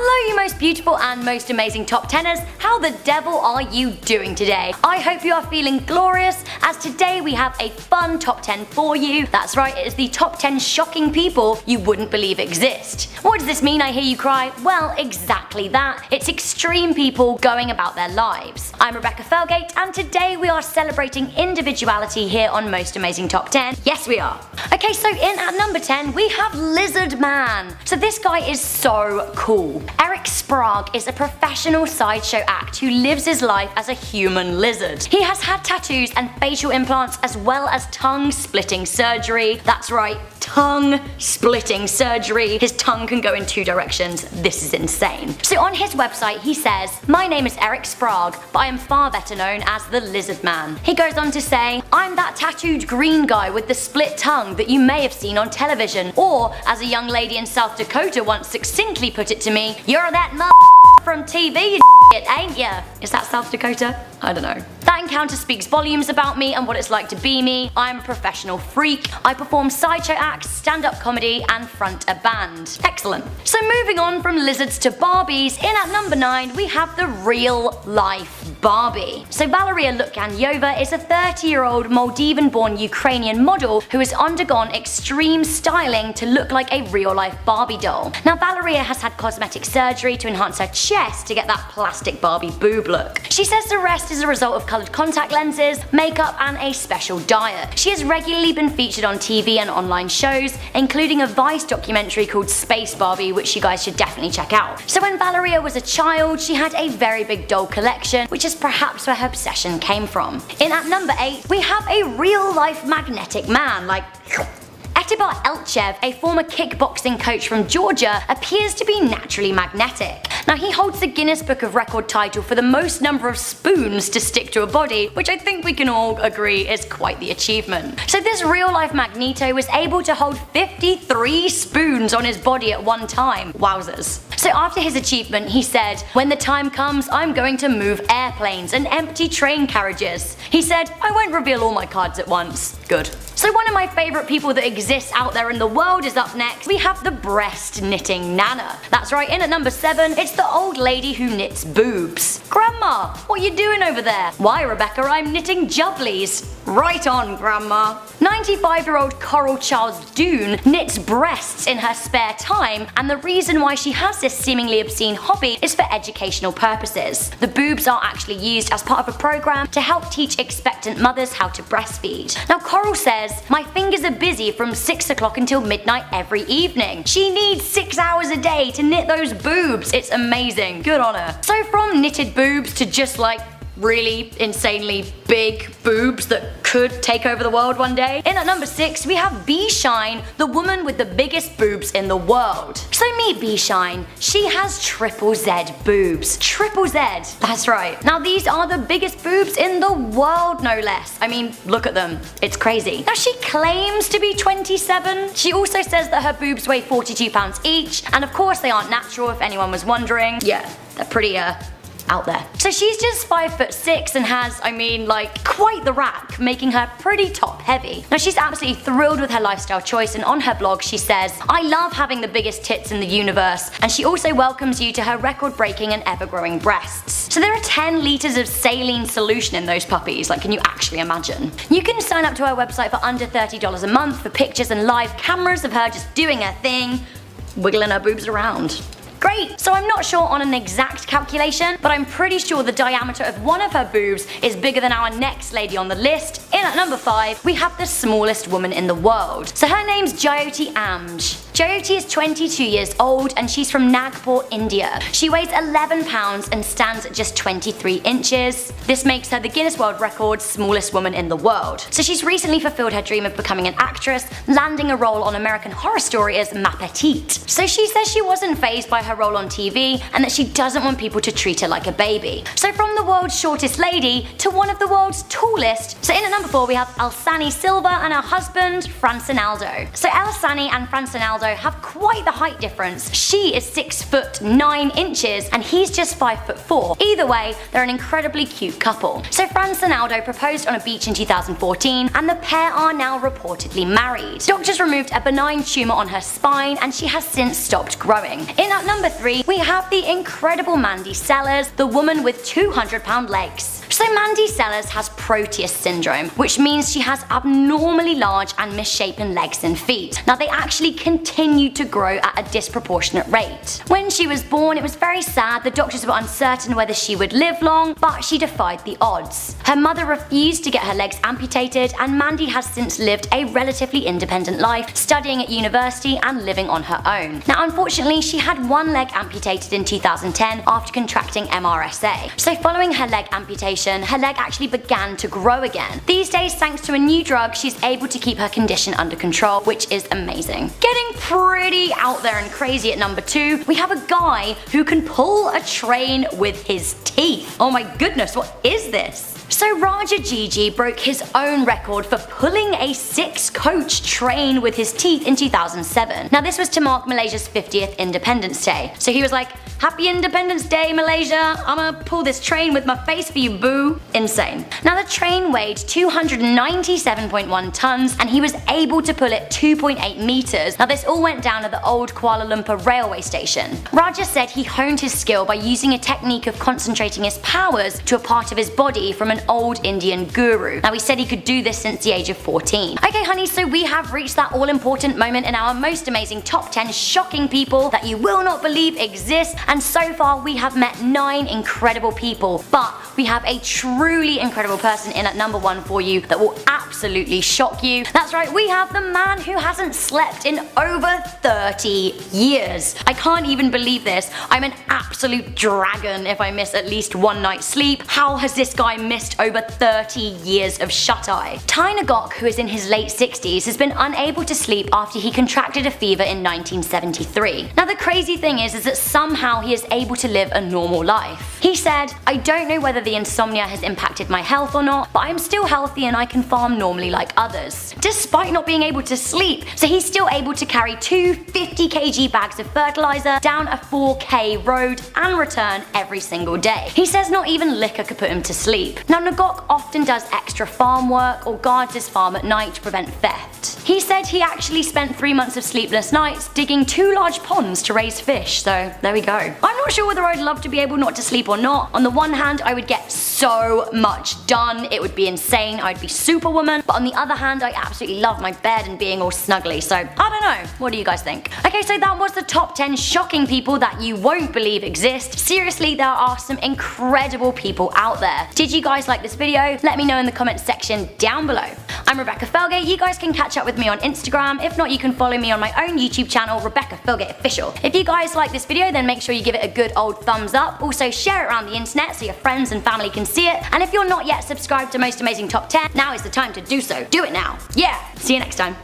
Hello you most beautiful and most amazing top 10ers, how the devil are you doing today? I hope you are feeling glorious, as today we have a fun top 10 for you. That's right, it is the top 10 shocking people you wouldn't believe exist. What does this mean, I hear you cry? Well, exactly that. It's extreme people going about their lives. I'm Rebecca Felgate, and today we are celebrating individuality here on Most Amazing Top 10. Yes, we are. Okay, so in at number 10, we have Lizard Man. So this guy is so cool. Eric Sprague is a professional sideshow act who lives his life as a human lizard. He has had tattoos and facial implants as well as tongue-splitting surgery. That's right, tongue-splitting surgery. His tongue can go in two directions. This is insane. So on his website he says, "My name is Eric Sprague, but I am far better known as the Lizard Man." He goes on to say, "I'm that tattooed green guy with the split tongue that you may have seen on television, or as a young lady in South Dakota once succinctly put it to me, you're that from TV, you ain't ya?" Is that South Dakota? I don't know. That encounter speaks volumes about me and what it's like to be me. I'm a professional freak. I perform sideshow acts, stand-up comedy, and front a band. Excellent. So moving on from lizards to Barbies, in at number 9 we have the real-life Barbie. So Valeria Lukanyova is a 30-year-old Maldivian-born Ukrainian model who has undergone extreme styling to look like a real-life Barbie doll. Now Valeria has had cosmetic surgery to enhance her chest to get that plastic Barbie boob look. She says the rest is a result of coloured contact lenses, makeup, and a special diet. She has regularly been featured on TV and online shows, including a Vice documentary called Space Barbie, which you guys should definitely check out. So when Valeria was a child, she had a very big doll collection, which is perhaps where her obsession came from. In at number 8, we have a real-life magnetic man, like Etibar Elchev, a former kickboxing coach from Georgia, appears to be naturally magnetic. Now he holds the Guinness Book of Record title for the most number of spoons to stick to a body, which I think we can all agree is quite the achievement. So this real-life Magneto was able to hold 53 spoons on his body at one time. Wowzers. So after his achievement he said, "When the time comes, I'm going to move airplanes and empty train carriages." He said, "I won't reveal all my cards at once." Good. So one of my favourite people that exists out there in the world is up next. We have the breast knitting Nana. That's right, in at number 7, it's the old lady who knits boobs. "Grandma, what you doing over there?" "Why, Rebecca, I'm knitting jubblies." "Right on, Grandma." 95-year-old Coral Charles Doon knits breasts in her spare time, and the reason why she has this seemingly obscene hobby is for educational purposes. The boobs are actually used as part of a program to help teach expectant mothers how to breastfeed. Now Coral says, "My fingers are busy from 6 o'clock until midnight every evening." She needs 6 hours a day to knit those boobs. It's amazing. Good on her. So from knitted boobs to just like really insanely big boobs that could take over the world one day. In at number 6 we have Bee Shine, the woman with the biggest boobs in the world. So meet Bee Shine. She has triple Z boobs. Triple Z. That's right. Now these are the biggest boobs in the world, no less. I mean, look at them. It's crazy. Now she claims to be 27. She also says that her boobs weigh 42 pounds each, and of course they aren't natural if anyone was wondering. Yeah, they're pretty out there. So she's just 5'6" and has, I mean, like, quite the rack, making her pretty top heavy. Now she's absolutely thrilled with her lifestyle choice, and on her blog she says, "I love having the biggest tits in the universe," and she also welcomes you to her record-breaking and ever-growing breasts. So there are 10 litres of saline solution in those puppies, like, can you actually imagine? You can sign up to her website for under $30 a month for pictures and live cameras of her just doing her thing, wiggling her boobs around. Great! So I'm not sure on an exact calculation, but I'm pretty sure the diameter of one of her boobs is bigger than our next lady on the list. In at number 5, we have the smallest woman in the world. So her name's Jyoti Amj. Jyoti is 22 years old and she's from Nagpur, India. She weighs 11 pounds and stands at just 23 inches. This makes her the Guinness World Record smallest woman in the world. So she's recently fulfilled her dream of becoming an actress, landing a role on American Horror Story as Ma Petite. So she says she wasn't fazed by her role on TV and that she doesn't want people to treat her like a baby. So from the world's shortest lady to one of the world's tallest. So in at number 4 we have Elsani Silva and her husband Francinaldo. So Elsani and Francinaldo Ronaldo have quite the height difference. She is 6 foot 9 inches and he's just 5 foot 4. Either way, they're an incredibly cute couple. So Fran Ronaldo proposed on a beach in 2014 and the pair are now reportedly married. Doctors removed a benign tumor on her spine and she has since stopped growing. In at number 3, we have the incredible Mandy Sellers, the woman with 200-pound legs. So Mandy Sellers has Proteus syndrome, which means she has abnormally large and misshapen legs and feet. Now they actually continue to grow at a disproportionate rate. When she was born, it was very sad. The doctors were uncertain whether she would live long, but she defied the odds. Her mother refused to get her legs amputated, and Mandy has since lived a relatively independent life, studying at university and living on her own. Now unfortunately, she had one leg amputated in 2010 after contracting MRSA. So following her leg amputation, her leg actually began to grow again. These days, thanks to a new drug, she's able to keep her condition under control, which is amazing. Getting pretty out there and crazy at number 2, we have a guy who can pull a train with his teeth. Oh my goodness, what is this? So Raja Gigi broke his own record for pulling a 6-coach train with his teeth in 2007. Now this was to mark Malaysia's 50th Independence Day. So he was like, "Happy Independence Day, Malaysia, I'ma pull this train with my face for you, boo." Insane. Now the train weighed 297.1 tons and he was able to pull it 2.8 meters. Now this all went down at the old Kuala Lumpur railway station. Raja said he honed his skill by using a technique of concentrating his powers to a part of his body from an old Indian guru. Now he said he could do this since the age of 14. Okay honey, so we have reached that all important moment in our most amazing top 10 shocking people that you will not believe exist, and so far we have met 9 incredible people, but we have a truly incredible person in at number 1 for you that will absolutely shock you. That's right, we have the man who hasn't slept in over 30 years. I can't even believe this. I'm an absolute dragon if I miss at least one night's sleep. How has this guy missed over 30 years of shut-eye? Ty Ngok, who is in his late 60s, has been unable to sleep after he contracted a fever in 1973. Now the crazy thing is that somehow he is able to live a normal life. He said, "I don't know whether the insomnia has impacted my health or not, but I'm still healthy and I can farm normally like others." Despite not being able to sleep, so he's still able to carry 2 50 kg bags of fertilizer down a 4K road and return every single day. He says not even liquor could put him to sleep. Now Ngok often does extra farm work or guards his farm at night to prevent theft. He said he actually spent 3 months of sleepless nights digging 2 large ponds to raise fish, so there we go. I'm not sure whether I'd love to be able not to sleep or not. On the one hand, I would get so much done, it would be insane, I'd be superwoman, but on the other hand, I absolutely love my bed and being all snuggly, so I don't know. What do you guys think? Okay, so that was the top 10 shocking people that you won't believe exist. Seriously, there are some incredible people out there. Did you guys like this video? Let me know in the comments section down below. I'm Rebecca Felgate. You guys can catch up with me on Instagram. If not, you can follow me on my own YouTube channel, Rebecca Felgate Official. If you guys like this video, then make sure you give it a good old thumbs up. Also share it around the internet so your friends and family can see it. And if you're not yet subscribed to Most Amazing Top 10, now is the time to do so. Do it now. Yeah, see you next time.